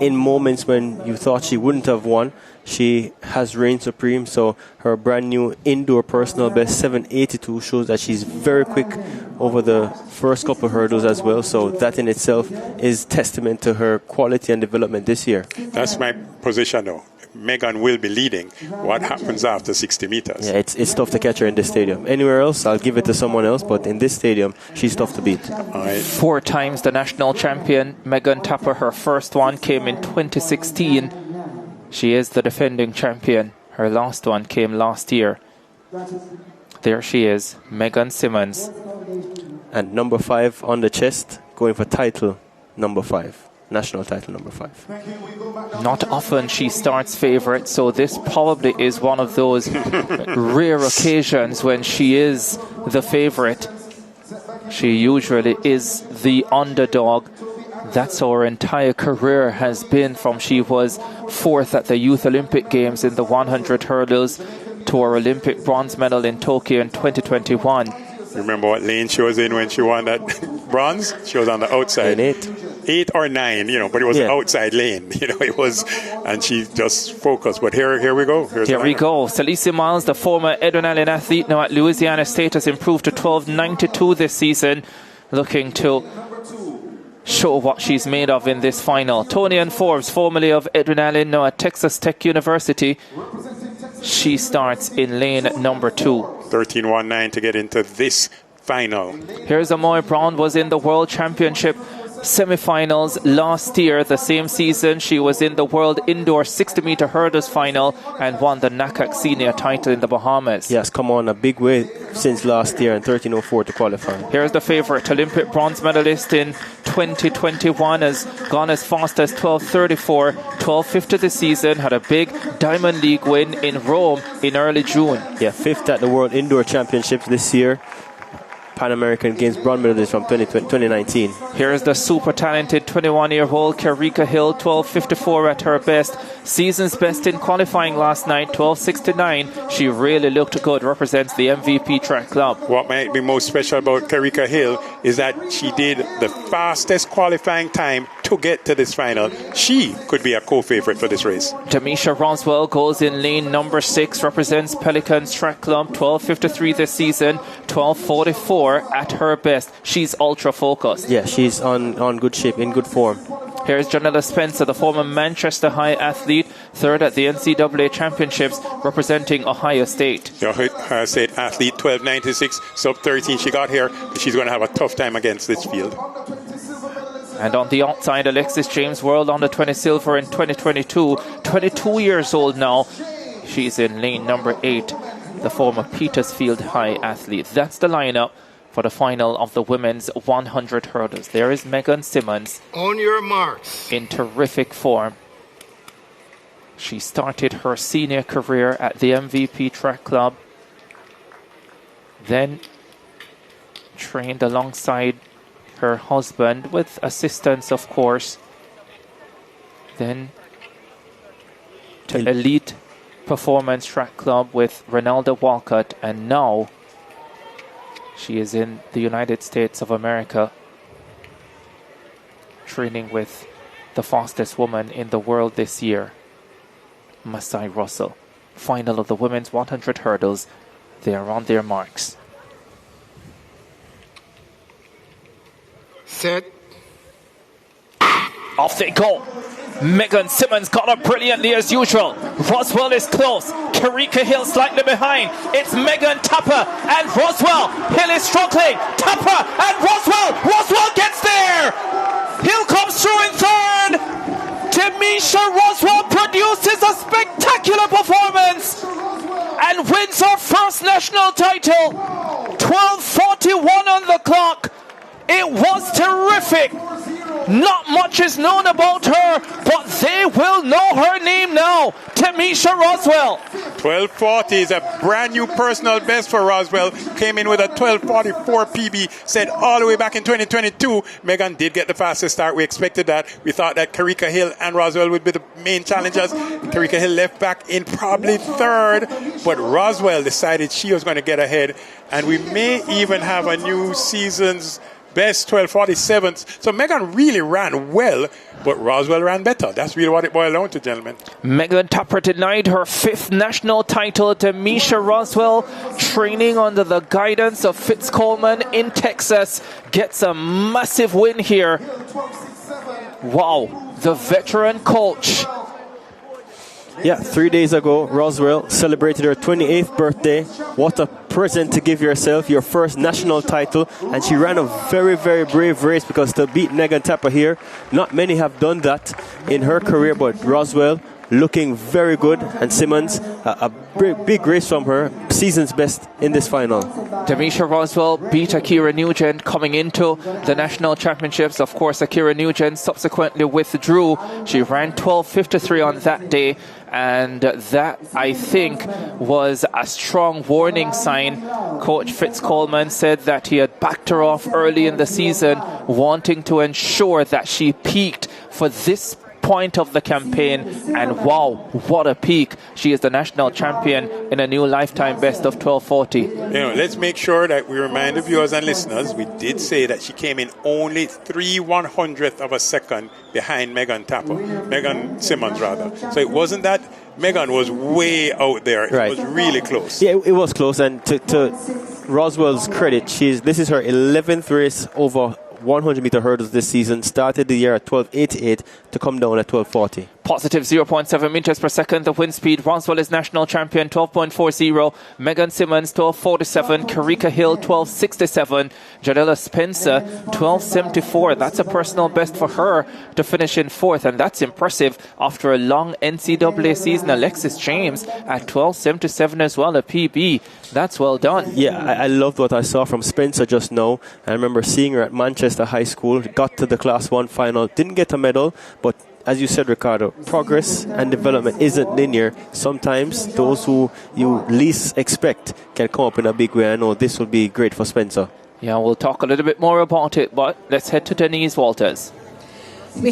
in moments when you thought she wouldn't have won, she has reigned supreme. So her brand new indoor personal best 7:82 shows that she's very quick over the first couple of hurdles as well. So that in itself is testament to her quality and development this year. That's my position though. Megan will be leading. What happens after 60 meters? Yeah, it's tough to catch her in this stadium. Anywhere else, I'll give it to someone else, but in this stadium, she's tough to beat. Right. 4 times the national champion, Megan Tapper. Her first one came in 2016. She is the defending champion. Her last one came last year. There she is, Megan Simmons. And number 5 on the chest, going for title number 5. National title number 5. Not often she starts favourite, so this probably is one of those rare occasions when she is the favourite. She usually is the underdog. That's how her entire career has been, from she was 4th at the Youth Olympic Games in the 100 hurdles to her Olympic bronze medal in Tokyo in 2021. Remember what lane she was in when she won that bronze? She was on the outside. Lane 8. 8 or 9, but it was the outside lane. It was, and she just focused. But here we go. Here we go. Salisi Miles, the former Edwin Allen athlete, now at Louisiana State, has improved to 12.92 this season, looking to show what she's made of in this final. Tony Ann Forbes, formerly of Edwin Allen, now at Texas Tech University. She starts in lane number 2. 13.19 to get into this final. Here's Amoy Brown, was in the World Championship semi-finals last year. The same season she was in the World Indoor 60-meter hurdles final and won the NACAC Senior title in the Bahamas. Yes, come on, a big way since last year and 13.04 to qualify. Here's the favourite, Olympic bronze medalist in 2021, has gone as fast as 12.34, 12.50 this season, had a big Diamond League win in Rome in early June. Yeah, 5th at the World Indoor Championships this year. Pan American Games bronze medalist from 2019. Here's the super talented 21-year-old Karika Hill, 12.54 at her best. Season's best in qualifying last night, 12.69. She really looked good, represents the MVP track club. What might be most special about Karika Hill is that she did the fastest qualifying time to get to this final. She could be a co-favorite for this race. Jamisha Roswell goes in lane number 6, represents Pelicans track club, 12.53 this season, 12.44 at her best. She's ultra focused. Yeah, she's on good shape, in good form. Here's Janella Spencer, the former Manchester High athlete, 3rd at the NCAA Championships, representing Ohio State. The Ohio State athlete, 12.96, sub 13. She got here, but she's going to have a tough time against this field. And on the outside, Alexis James, World Under 20 silver in 2022, 22 years old now. She's in lane number 8, the former Petersfield High athlete. That's the lineup for the final of the women's 100 hurdles. There is Megan Simmons. On your marks. In terrific form. She started her senior career at the MVP track club. Then trained alongside her husband, with assistance, of course. Then to Elite Performance Track Club with Ronaldo Walcott, and now she is in the United States of America, training with the fastest woman in the world this year, Masai Russell. Final of the women's 100 hurdles. They are on their marks. Set. Off they go. Megan Simmons got up brilliantly as usual. Roswell is close. Karika Hill slightly behind. It's Megan Tapper and Roswell. Hill is struggling. Tapper and Roswell. Roswell gets there. Hill comes through in 3rd. Jamisha Roswell produces a spectacular performance and wins her first national title. 12:41 on the clock. It was terrific. Not much is known about her, but they will know her name now. Tamisha Roswell. 12:40 is a brand new personal best for Roswell. Came in with a 12:44 PB, set all the way back in 2022. Megan did get the fastest start. We expected that. We thought that Karika Hill and Roswell would be the main challengers. Karika Hill left back in probably 3rd, but Roswell decided she was going to get ahead. And we may even have a new season's best 12:47. So Megan really ran well, but Roswell ran better. That's really what it boiled down to, gentlemen. Megan Tapper denied her 5th national title. Demisha Roswell, training under the guidance of Fitz Coleman in Texas, gets a massive win here. Wow, the veteran coach. Yeah, 3 days ago, Roswell celebrated her 28th birthday. What a present to give yourself, your first national title. And she ran a very, very brave race, because to beat Megan Tapper here, not many have done that in her career, but Roswell looking very good. And Simmons, a big race from her, season's best in this final. Demisha Roswell beat Akira Nugent coming into the national championships. Of course, Akira Nugent subsequently withdrew. She ran 12:53 on that day. And that, I think, was a strong warning sign. Coach Fitz Coleman said that he had backed her off early in the season, wanting to ensure that she peaked for this point of the campaign. And wow, what a peak. She is the national champion in a new lifetime best of 12:40. Let's make sure that we remind the viewers and listeners, we did say that she came in only 3/100th of a second behind Megan Simmons rather. So it wasn't that Megan was way out there. It was really close. Yeah, it was close. And to Roswell's credit, this is her 11th race over 100-meter hurdles this season. Started the year at 12:88 to come down at 12:40. Positive 0.7 meters per second. The wind speed. Roswell is national champion 12.40. Megan Simmons 12.47. Karika Hill 12.67. Janella Spencer 12.74. That's a personal best for her to finish in 4th, and that's impressive after a long NCAA season. Alexis James at 12.77 as well, a PB. That's well done. Yeah, I loved what I saw from Spencer just now. I remember seeing her at Manchester High School. Got to the Class 1 final. Didn't get a medal, but as you said, Ricardo, progress and development isn't linear. Sometimes those who you least expect can come up in a big way. I know this will be great for Spencer. Yeah, we'll talk a little bit more about it, but let's head to Denise Walters.